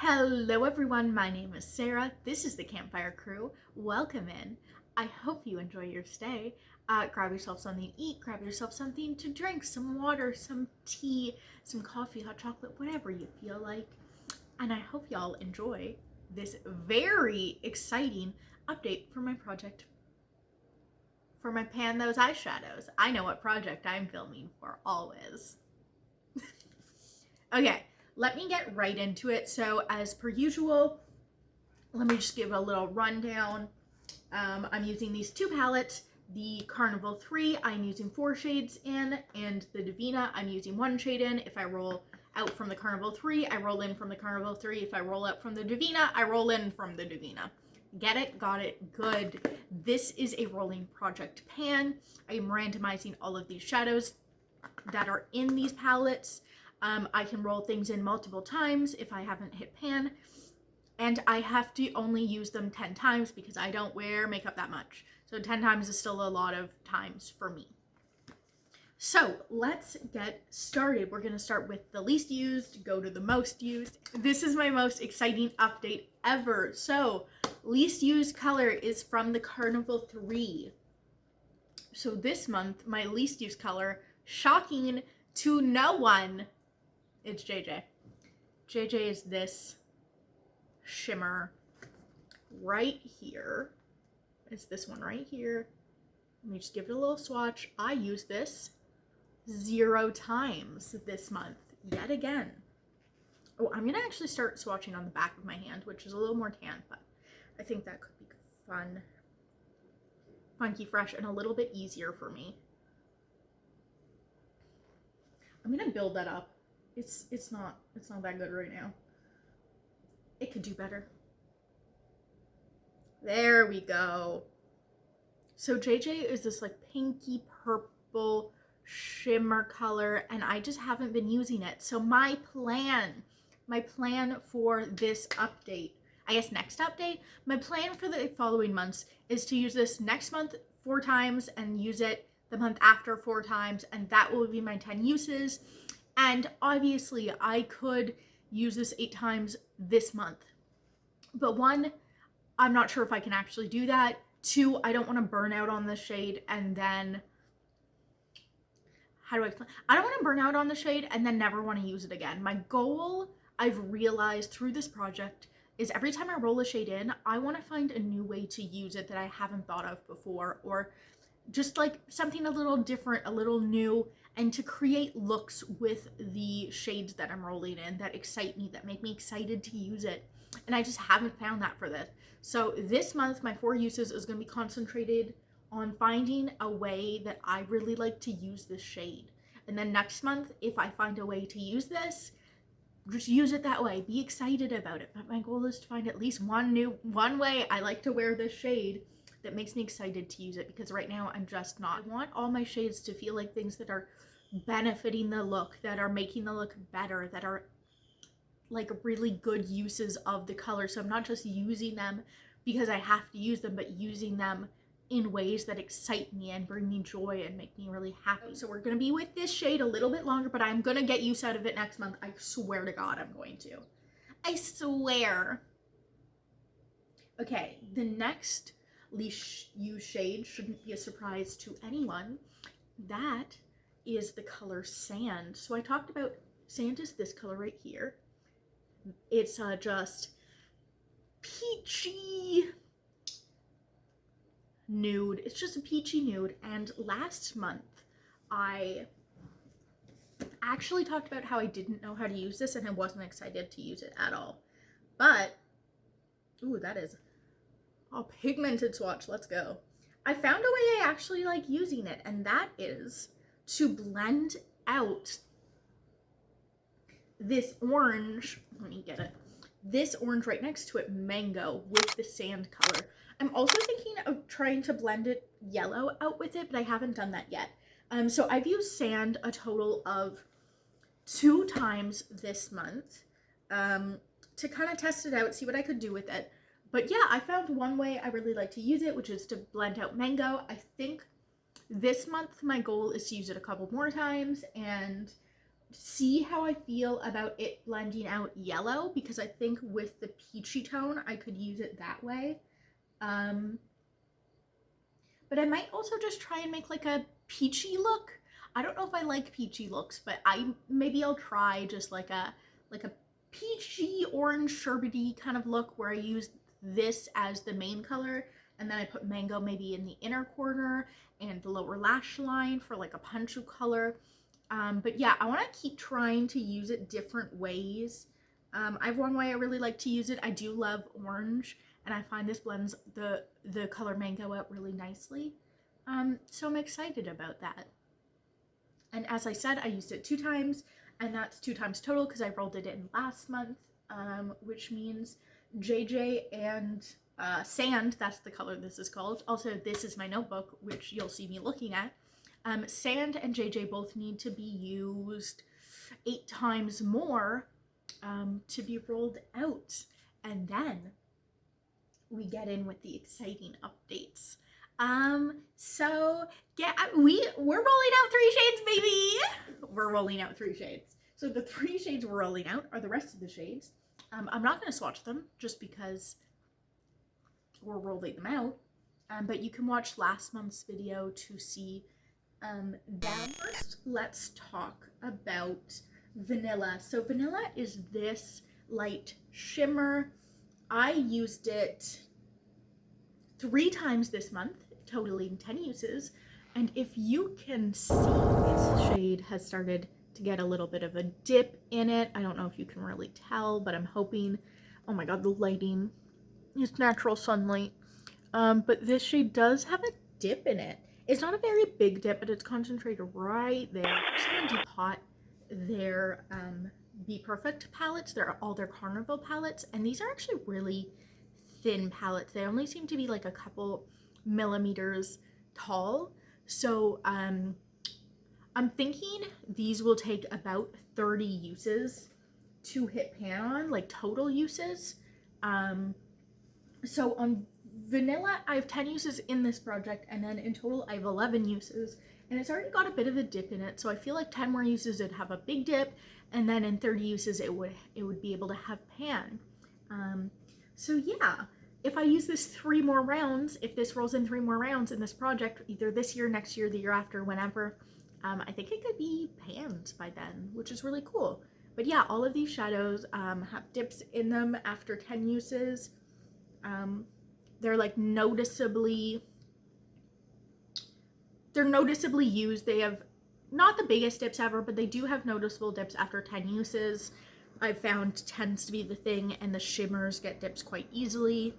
Hello everyone, my name is Sarah. This is the Campfire Crew. Welcome in. I hope you enjoy your stay. Grab yourself something to eat, grab yourself something to drink, some water, some tea, some coffee, hot chocolate, whatever you feel like. And I hope y'all enjoy this very exciting update for my project for my Pan Those Eyeshadows. I know what project I'm filming for always. Okay. Let me get right into it. So as per usual, let me just give a little rundown. I'm using these two palettes. The Carnival 3, I'm using 4 shades in, and the Divina, I'm using 1 shade in. If I roll out from the Carnival 3, I roll in from the Carnival 3. If I roll out from the Divina, I roll in from the Divina. Get it? Got it? Good. This is a rolling project pan. I am randomizing all of these shadows that are in these palettes. I can roll things in multiple times if I haven't hit pan, and I have to only use them 10 times because I don't wear makeup that much. So 10 times is still a lot of times for me. So let's get started. We're going to start with the least used, go to the most used. This is my most exciting update ever. So least used color is from the Carnival 3. So this month, my least used color, shocking to no one, it's JJ. JJ is this shimmer right here. It's this one right here. Let me just give it a little swatch. I use this 0 times this month, yet again. Oh, I'm gonna actually start swatching on the back of my hand, which is a little more tan, but I think that could be fun, funky, fresh, and a little bit easier for me. I'm gonna build that up. It's not that good right now. It could do better. There we go. So JJ is this like pinky purple shimmer color, and I just haven't been using it. So my plan for this update, I guess next update, my plan for the following months is to use this next month 4 times and use it the month after 4 times, and that will be my 10 uses. And obviously I could use this 8 times this month. But 1, I'm not sure if I can actually do that. 2, I don't want to burn out on the shade and then, how do I explain? I don't want to burn out on the shade and then never want to use it again. My goal, I've realized through this project, is every time I roll a shade in, I want to find a new way to use it that I haven't thought of before, or just like something a little different, a little new, and to create looks with the shades that I'm rolling in that excite me, that make me excited to use it. And I just haven't found that for this. So this month, my 4 uses is going to be concentrated on finding a way that I really like to use this shade. And then next month, if I find a way to use this, just use it that way. Be excited about it. But my goal is to find at least one way I like to wear this shade that makes me excited to use it, because right now I'm just not. I want all my shades to feel like things that are benefiting the look, that are making the look better, that are like really good uses of the color. So I'm not just using them because I have to use them, but using them in ways that excite me and bring me joy and make me really happy. So we're gonna be with this shade a little bit longer, but I'm gonna get use out of it next month. I swear to God I'm going to. I swear. Okay, the next least used shade shouldn't be a surprise to anyone. That is the color Sand. So I talked about sand is this color right here. It's just peachy nude. It's just a peachy nude. And last month I actually talked about how I didn't know how to use this and I wasn't excited to use it at all. But, ooh, that is a pigmented swatch. Let's go. I found a way I actually like using it, and that is to blend out this orange, let me get it, this orange right next to it, mango, with the sand color. I'm also thinking of trying to blend it yellow out with it, but I haven't done that yet. So I've used sand a total of 2 times this month to kind of test it out, see what I could do with it. But yeah, I found one way I really like to use it, which is to blend out mango. I think this month my goal is to use it a couple more times, and see how I feel about it blending out yellow, because I think with the peachy tone I could use it that way. But I might also just try and make like a peachy look. I don't know if I like peachy looks, but maybe I'll try just like a peachy orange sherbety kind of look where I use this as the main color, and then I put mango maybe in the inner corner and the lower lash line for like a punchu color. But yeah, I want to keep trying to use it different ways. I have one way I really like to use it. I do love orange, and I find this blends the color mango out really nicely. So I'm excited about that. And as I said, I used it 2 times, and that's 2 times total because I rolled it in last month, which means JJ and Sand, that's the color this is called. Also, this is my notebook, which you'll see me looking at. Sand and JJ both need to be used 8 times more to be rolled out. And then we get in with the exciting updates. So yeah, we're rolling out 3 shades, baby. We're rolling out 3 shades. So the 3 shades we're rolling out are the rest of the shades. I'm not going to swatch them just because we're rolling them out. But you can watch last month's video to see that. First, let's talk about Vanilla. So Vanilla is this light shimmer. I used it 3 times this month, totaling 10 uses. And if you can see, this shade has started to get a little bit of a dip in it. I don't know if you can really tell, but I'm hoping, oh my god, the lighting is natural sunlight. But this shade does have a dip in it. It's not a very big dip, but it's concentrated right there. Someone Depot their Be Perfect palettes. They're all their Carnival palettes, and these are actually really thin palettes. They only seem to be like a couple millimeters tall. So I'm thinking these will take about 30 uses to hit pan on, like total uses. So on Vanilla, I have 10 uses in this project, and then in total I have 11 uses, and it's already got a bit of a dip in it, so I feel like 10 more uses it'd have a big dip, and then in 30 uses it would be able to have pan. So yeah, if I use this 3 more rounds, if this rolls in 3 more rounds in this project, either this year, next year, the year after, whenever, I think it could be panned by then, which is really cool. But yeah, all of these shadows have dips in them after 10 uses. They're like noticeably used. They have not the biggest dips ever, but they do have noticeable dips after 10 uses. I've found tends to be the thing, and the shimmers get dips quite easily.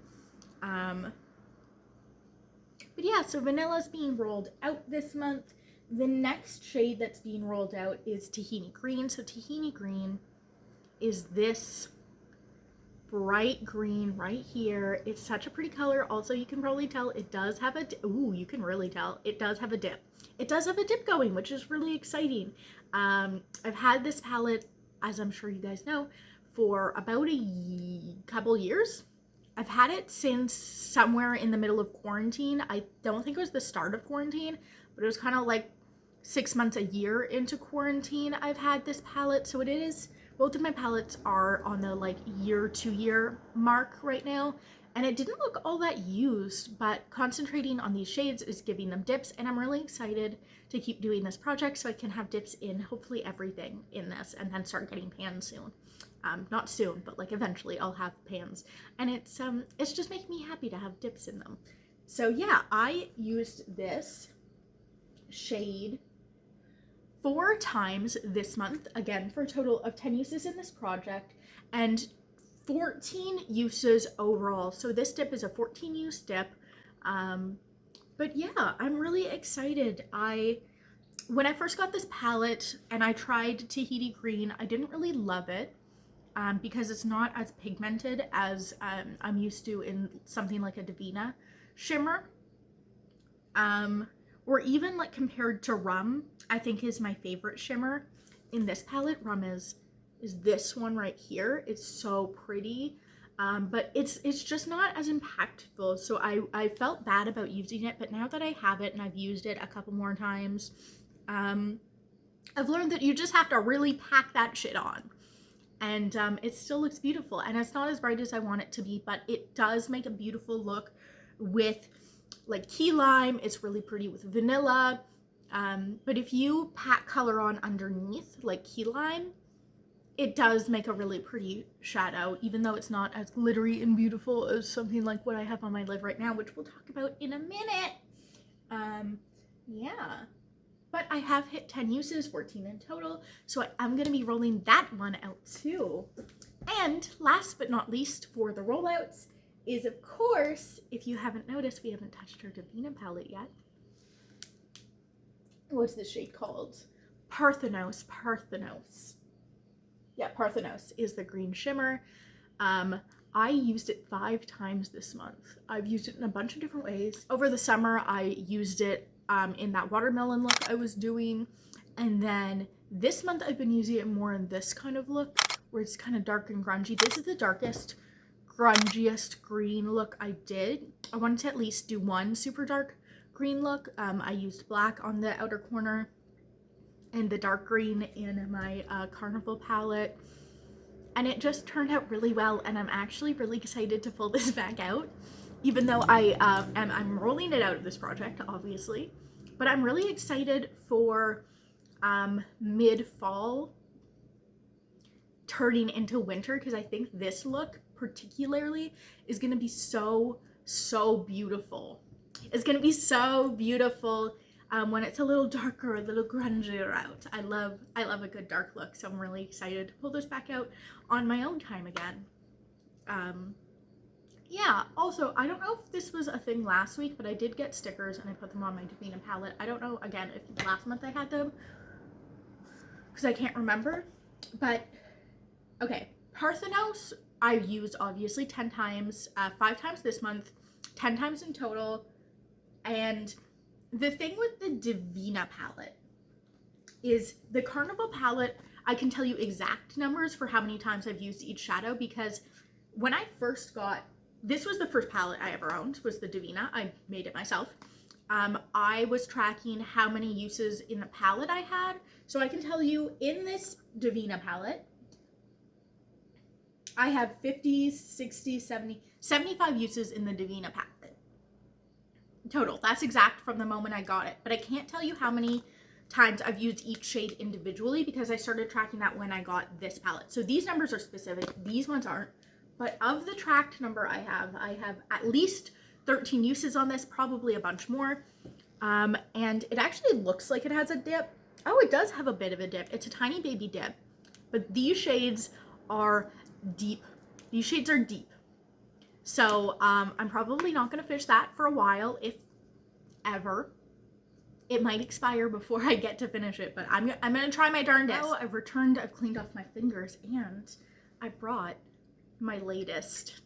But yeah, so Vanilla's being rolled out this month. The next shade that's being rolled out is Tahini Green. So Tahini Green is this bright green right here. It's such a pretty color. Also, you can probably tell it does have a ooh, you can really tell it does have a dip. It does have a dip going, which is really exciting. I've had this palette, as I'm sure you guys know, for about a couple years. I've had it since somewhere in the middle of quarantine. I don't think it was the start of quarantine, but it was kind of like 6 months, a year into quarantine I've had this palette. So it is, both of my palettes are on the like 2 year mark right now, and it didn't look all that used, but concentrating on these shades is giving them dips, and I'm really excited to keep doing this project so I can have dips in hopefully everything in this, and then start getting pans soon. Not soon, but like eventually I'll have pans, and it's just making me happy to have dips in them. So yeah, I used this shade 4 times this month, again for a total of 10 uses in this project and 14 uses overall. So this dip is a 14 use dip. But yeah, I'm really excited. When I first got this palette and I tried Tahini Green, I didn't really love it because it's not as pigmented as I'm used to in something like a Divina shimmer. Or even like compared to Rum, I think is my favorite shimmer in this palette. Rum is this one right here. It's so pretty, but it's just not as impactful. So I felt bad about using it, but now that I have it and I've used it a couple more times, I've learned that you just have to really pack that shit on. And it still looks beautiful. And it's not as bright as I want it to be, but it does make a beautiful look with like key lime. It's really pretty with vanilla. But if you pack color on underneath, like key lime, it does make a really pretty shadow, even though it's not as glittery and beautiful as something like what I have on my lid right now, which we'll talk about in a minute. Yeah. But I have hit 10 uses, 14 in total, so I'm going to be rolling that one out too. And last but not least for the rollouts is, of course, if you haven't noticed, we haven't touched our Divina palette yet. What's this shade called? Parthenos. Yeah, Parthenos is the green shimmer. I used it 5 times this month. I've used it in a bunch of different ways. Over the summer, I used it in that watermelon look I was doing. And then this month, I've been using it more in this kind of look, where it's kind of dark and grungy. This is the darkest, grungiest green look I did. I wanted to at least do one super dark green look. I used black on the outer corner and the dark green in my Carnival palette, and it just turned out really well, and I'm actually really excited to pull this back out, even though I'm rolling it out of this project, obviously, but I'm really excited for mid-fall turning into winter, because I think this look particularly is going to be so beautiful. It's going to be so beautiful when it's a little darker, a little grungier out. I love a good dark look, so I'm really excited to pull this back out on my own time again. Yeah, also, I don't know if this was a thing last week, but I did get stickers and I put them on my Divina palette. I don't know, again, if last month I had them, because I can't remember. But, okay, Parthenos I've used obviously 10 times, 5 times this month, 10 times in total. And the thing with the Divina palette is the Carnival palette, I can tell you exact numbers for how many times I've used each shadow, because when I first got, this was the first palette I ever owned, was the Divina. I made it myself. I was tracking how many uses in the palette I had. So I can tell you in this Divina palette, I have 50, 60, 70, 75 uses in the Divina palette. Total. That's exact from the moment I got it. But I can't tell you how many times I've used each shade individually, because I started tracking that when I got this palette. So these numbers are specific. These ones aren't. But of the tracked number I have at least 13 uses on this, probably a bunch more. And it actually looks like it has a dip. Oh, it does have a bit of a dip. It's a tiny baby dip. But these shades are deep. These shades are deep. So I'm probably not going to finish that for a while, if ever. It might expire before I get to finish it, but I'm going to try my darndest. Oh, I've cleaned off my fingers, and I brought my latest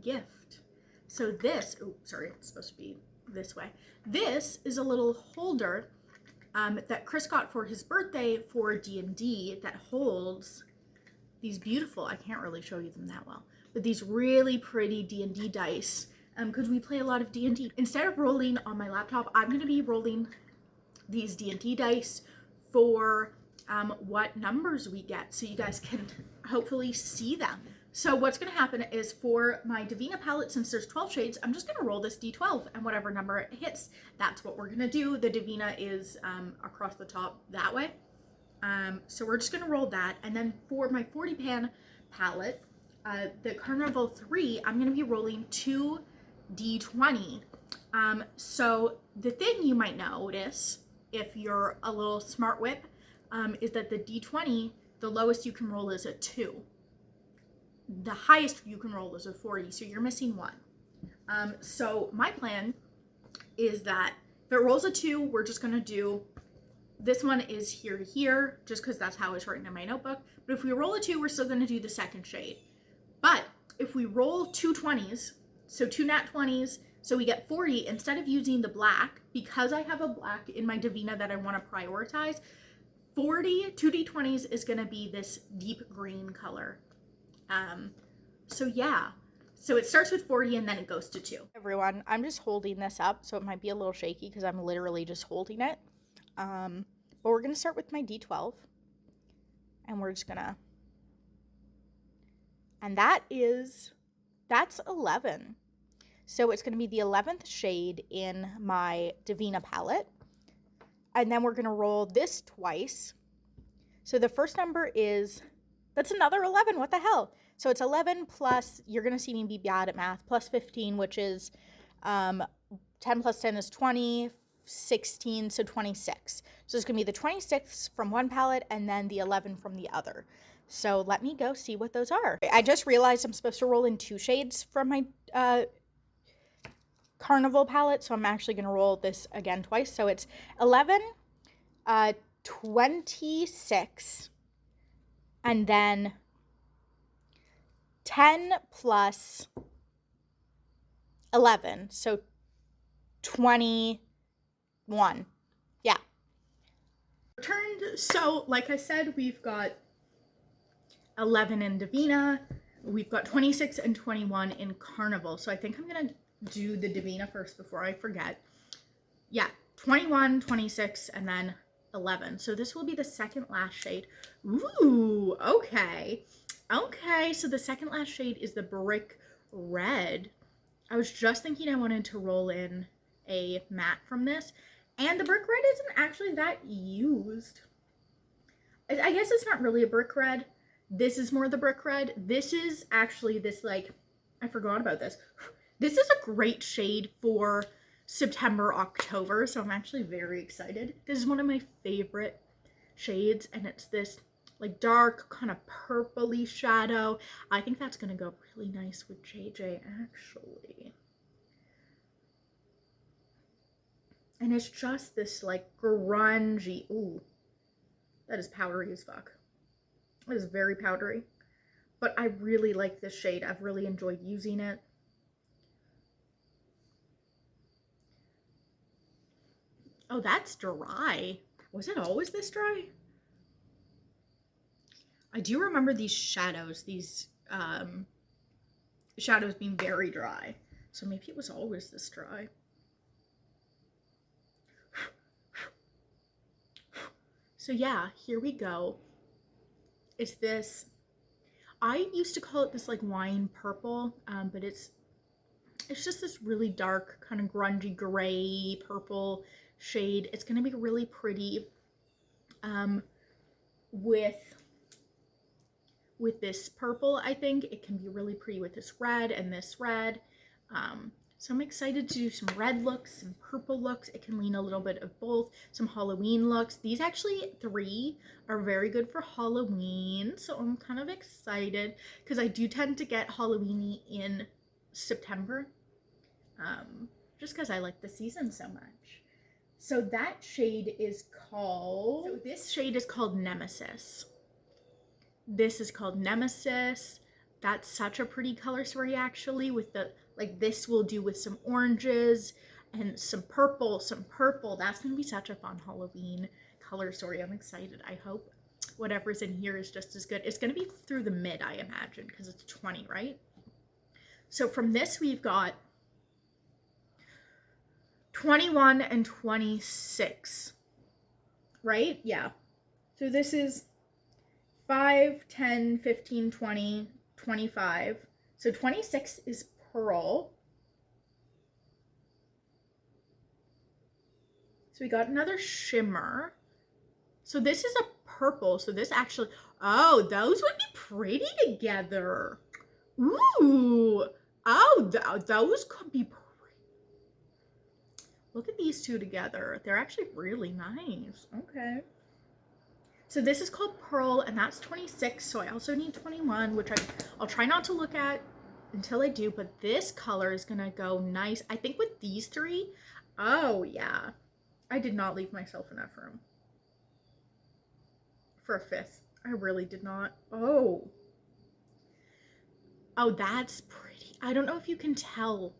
gift. So this, oh, sorry, it's supposed to be this way. This is a little holder that Chris got for his birthday for D&D that holds these beautiful, I can't really show you them that well, but these really pretty D&D dice, because we play a lot of D&D. Instead of rolling on my laptop, I'm going to be rolling these D&D dice for what numbers we get, so you guys can hopefully see them. So what's going to happen is, for my Divina palette, since there's 12 shades, I'm just going to roll this D12, and whatever number it hits, that's what we're going to do. The Divina is across the top that way. So we're just going to roll that. And then for my 40 pan palette, the Carnival 3, I'm going to be rolling 2 D20. So the thing you might notice, if you're a little smart whip, is that the D20, the lowest you can roll is a 2. The highest you can roll is a 40, so you're missing 1. So my plan is that if it rolls a 2, we're just going to do, this one is here to here, just because that's how it's written in my notebook. But if we roll a 2, we're still going to do the second shade. But if we roll 2 20s, so 2 nat 20s, so we get 40, instead of using the black, because I have a black in my Divina that I want to prioritize, 40 2d20s is going to be this deep green color. So yeah, so it starts with 40 and then it goes to 2. Everyone, I'm just holding this up, so it might be a little shaky because I'm literally just holding it. but we're going to start with my D12. And we're just going to, and that's 11. So it's going to be the 11th shade in my Divina palette. And then we're going to roll this twice. So the first number is, that's another 11. What the hell? So it's 11 plus, you're going to see me be bad at math, plus 15, which is 10 plus 10 is 20, 16, so 26. So it's going to be the 26 from one palette and then the 11 from the other. So let me go see what those are. I just realized I'm supposed to roll in 2 shades from my Carnival palette, so I'm actually going to roll this again twice. So it's 11, 26, and then 10 plus 11, so 21. Yeah. Returned. So like I said, we've got 11 in Divina, we've got 26 and 21 in Carnival. So I think I'm gonna do the Divina first before I forget. Yeah, 21, 26, and then 11. So this will be the second last shade. Ooh, okay. Okay, so the second last shade is the Brick Red. I was just thinking I wanted to roll in a matte from this, and the Brick Red isn't actually that used. I guess it's not really a Brick Red. This is more the Brick Red. This is actually this, like, I forgot about this. This is a great shade for September, October, so I'm actually very excited. This is one of my favorite shades, and it's this like dark kind of purpley shadow. I think that's gonna go really nice with JJ actually. And it's just this like grungy, ooh, that is powdery as fuck. It is very powdery, but I really like this shade. I've really enjoyed using it. Oh, that's dry. Was it always this dry? I do remember these shadows shadows being very dry. So maybe it was always this dry. So yeah, here we go. It's this, I used to call it this like wine purple, but it's just this really dark kind of grungy gray purple shade. It's going to be really pretty with this purple. I think it can be really pretty with this red and this red. So I'm excited to do some red looks, some purple looks. It can lean a little bit of both, some Halloween looks. These actually 3 are very good for Halloween, so I'm kind of excited because I do tend to get Halloween-y in September, just because I like the season so much. So that shade is called, so this shade is called Nemesis. This is called Nemesis. That's such a pretty color story actually, with the, like this will do with some oranges and some purple. That's gonna be such a fun Halloween color story. I'm excited. I hope whatever's in here is just as good. It's gonna be through the mid, I imagine, because it's 20, right? So from this, we've got 21 and 26, right? Yeah. So this is 5, 10, 15, 20, 25. So 26 is Pearl. So we got another shimmer. So this is a purple. So this actually, oh, those would be pretty together. Ooh. Oh, those could be pretty. Look at these two together. They're actually really nice. Okay. So this is called Pearl, and that's 26. So I also need 21, which I'll try not to look at until I do, but this color is gonna go nice. I think with these 3, oh yeah. I did not leave myself enough room for a 5th. I really did not. Oh. Oh, that's pretty. I don't know if you can tell.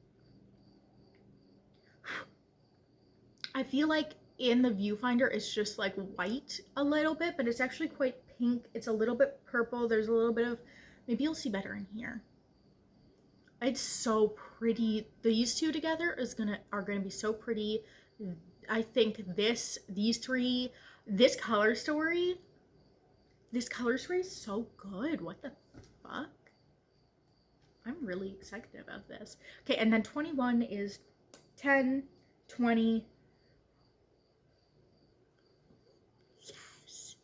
I feel like in the viewfinder it's just like white a little bit, but it's actually quite pink. It's a little bit purple. There's a little bit of, maybe you'll see better in here. It's so pretty. These two together are gonna be so pretty. I think these 3 This color story is so good. What the fuck? I'm really excited about this. Okay, and then 21 is 10, 20. Yes.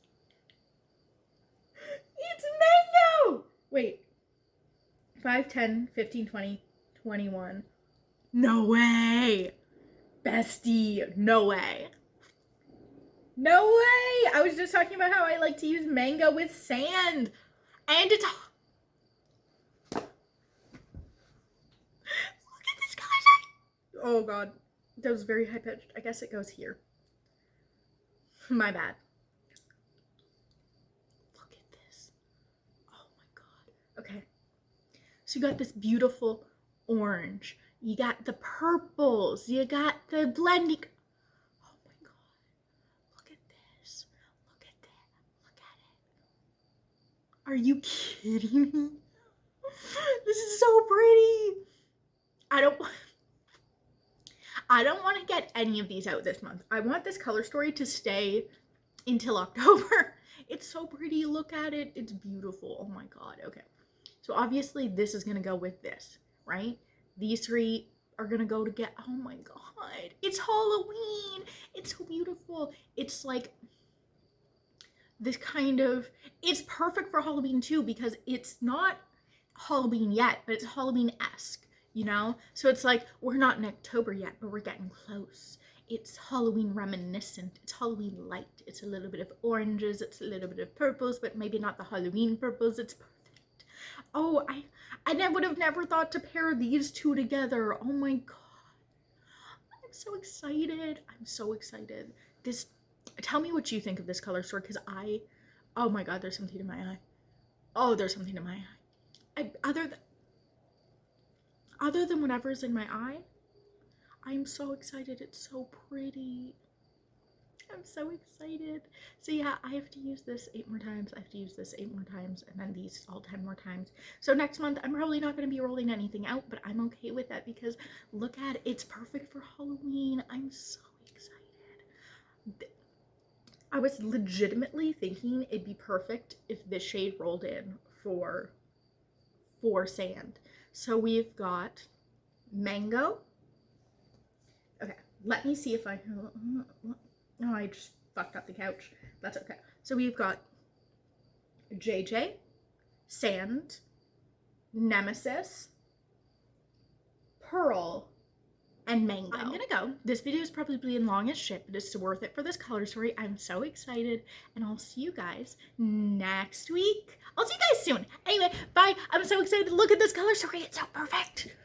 It's mango! Wait. 5, 10, 15, 20, 21. No way! Bestie, no way. No way! I was just talking about how I like to use mango with sand. And it's... Look at this color. Oh god. That was very high pitched. I guess it goes here. My bad. Look at this. Oh my god. Okay. So you got this beautiful orange. You got the purples. You got the blending. Oh my god. Look at this. Look at that. Look at it. Are you kidding me? This is so pretty. I don't want to get any of these out this month. I want this color story to stay until October. It's so pretty. Look at it. It's beautiful. Oh my god. Okay. So obviously this is going to go with this, right? These three are going to go together. Oh my god. It's Halloween. It's so beautiful. It's like this kind of, it's perfect for Halloween too, because it's not Halloween yet, but it's Halloween-esque, you know? So it's like, we're not in October yet, but we're getting close. It's Halloween reminiscent. It's Halloween light. It's a little bit of oranges. It's a little bit of purples, but maybe not the Halloween purples. It's perfect. Oh, I would have never thought to pair these two together. Oh my god. I'm so excited. I'm so excited. This, tell me what you think of this color story, because oh my god, there's something in my eye. Oh, there's something in my eye. Other than whatever's in my eye, I'm so excited. It's so pretty. I'm so excited. So yeah, I have to use this 8 more times. I have to use this 8 more times, and then these all 10 more times. So next month, I'm probably not going to be rolling anything out, but I'm okay with that because look at it. It's perfect for Halloween. I'm so excited. I was legitimately thinking it'd be perfect if this shade rolled in for sand. So we've got mango. Okay, let me see if I can... Oh, I just fucked up the couch. That's okay. So we've got JJ, Sand, Nemesis, Pearl, and Mango. I'm gonna go. This video is probably long as shit, but it's worth it for this color story. I'm so excited, and I'll see you guys next week. I'll see you guys soon. Anyway, bye. I'm so excited to look at this color story. It's so perfect.